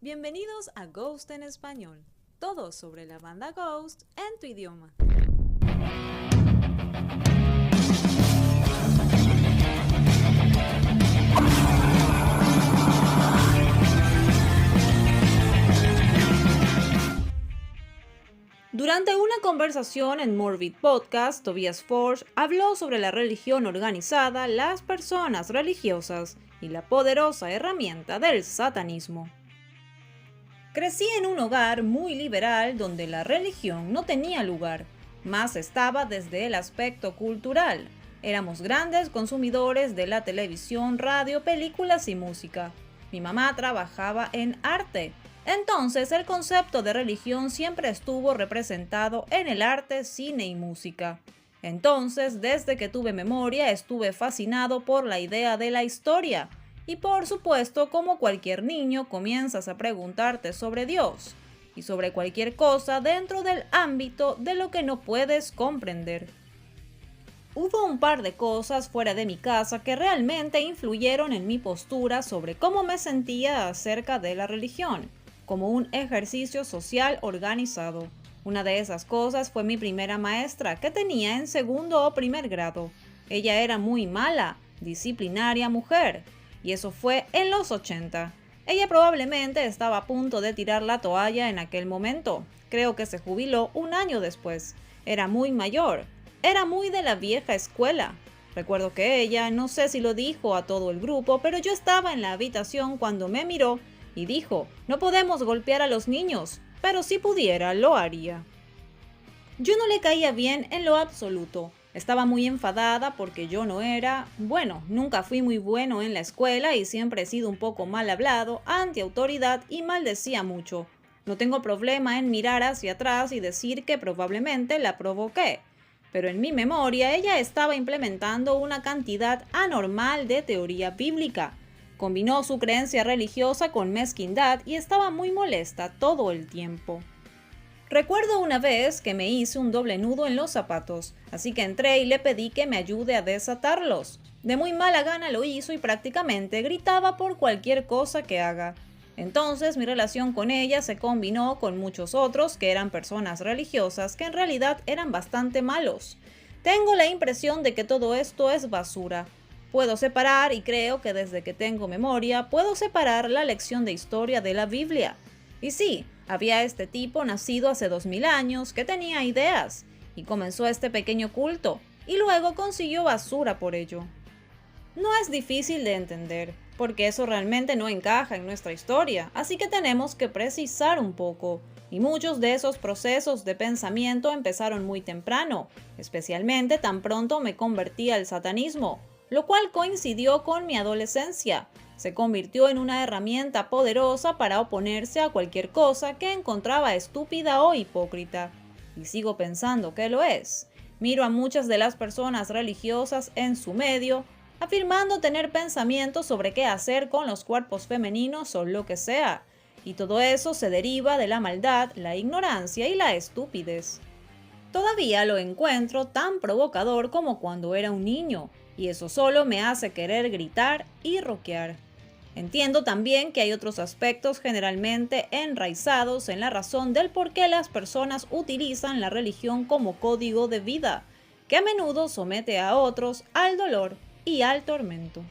Bienvenidos a Ghost en Español, todo sobre la banda Ghost en tu idioma. Durante una conversación en Morbid Podcast, Tobias Forge habló sobre la religión organizada, las personas religiosas y la poderosa herramienta del satanismo. Crecí en un hogar muy liberal donde la religión no tenía lugar, más estaba desde el aspecto cultural. Éramos grandes consumidores de la televisión, radio, películas y música. Mi mamá trabajaba en arte. Entonces el concepto de religión siempre estuvo representado en el arte, cine y música. Entonces, desde que tuve memoria, estuve fascinado por la idea de la historia. Y por supuesto, como cualquier niño, comienzas a preguntarte sobre Dios y sobre cualquier cosa dentro del ámbito de lo que no puedes comprender. Hubo un par de cosas fuera de mi casa que realmente influyeron en mi postura sobre cómo me sentía acerca de la religión, como un ejercicio social organizado. Una de esas cosas fue mi primera maestra, que tenía en segundo o primer grado. Ella era muy mala, disciplinaria mujer. Y eso fue en los 80. Ella probablemente estaba a punto de tirar la toalla en aquel momento. Creo que se jubiló un año después. Era muy mayor. Era muy de la vieja escuela. Recuerdo que ella, no sé si lo dijo a todo el grupo, pero yo estaba en la habitación cuando me miró y dijo: "No podemos golpear a los niños, pero si pudiera, lo haría". Yo no le caía bien en lo absoluto. Estaba muy enfadada porque yo no era, nunca fui muy bueno en la escuela y siempre he sido un poco mal hablado, anti-autoridad y maldecía mucho. No tengo problema en mirar hacia atrás y decir que probablemente la provoqué. Pero en mi memoria ella estaba implementando una cantidad anormal de teoría bíblica. Combinó su creencia religiosa con mezquindad y estaba muy molesta todo el tiempo. Recuerdo una vez que me hice un doble nudo en los zapatos, así que entré y le pedí que me ayude a desatarlos. De muy mala gana lo hizo y prácticamente gritaba por cualquier cosa que haga. Entonces mi relación con ella se combinó con muchos otros que eran personas religiosas que en realidad eran bastante malos. Tengo la impresión de que todo esto es basura. Puedo separar, y creo que desde que tengo memoria, puedo separar la lección de historia de la Biblia. Y sí, había este tipo nacido hace 2000 años que tenía ideas y comenzó este pequeño culto y luego consiguió basura por ello. No es difícil de entender, porque eso realmente no encaja en nuestra historia, así que tenemos que precisar un poco. Y muchos de esos procesos de pensamiento empezaron muy temprano, especialmente tan pronto me convertí al satanismo, lo cual coincidió con mi adolescencia. Se convirtió en una herramienta poderosa para oponerse a cualquier cosa que encontraba estúpida o hipócrita. Y sigo pensando que lo es. Miro a muchas de las personas religiosas en su medio, afirmando tener pensamientos sobre qué hacer con los cuerpos femeninos o lo que sea. Y todo eso se deriva de la maldad, la ignorancia y la estupidez. Todavía lo encuentro tan provocador como cuando era un niño, y eso solo me hace querer gritar y rockear. Entiendo también que hay otros aspectos generalmente enraizados en la razón del por qué las personas utilizan la religión como código de vida, que a menudo somete a otros al dolor y al tormento.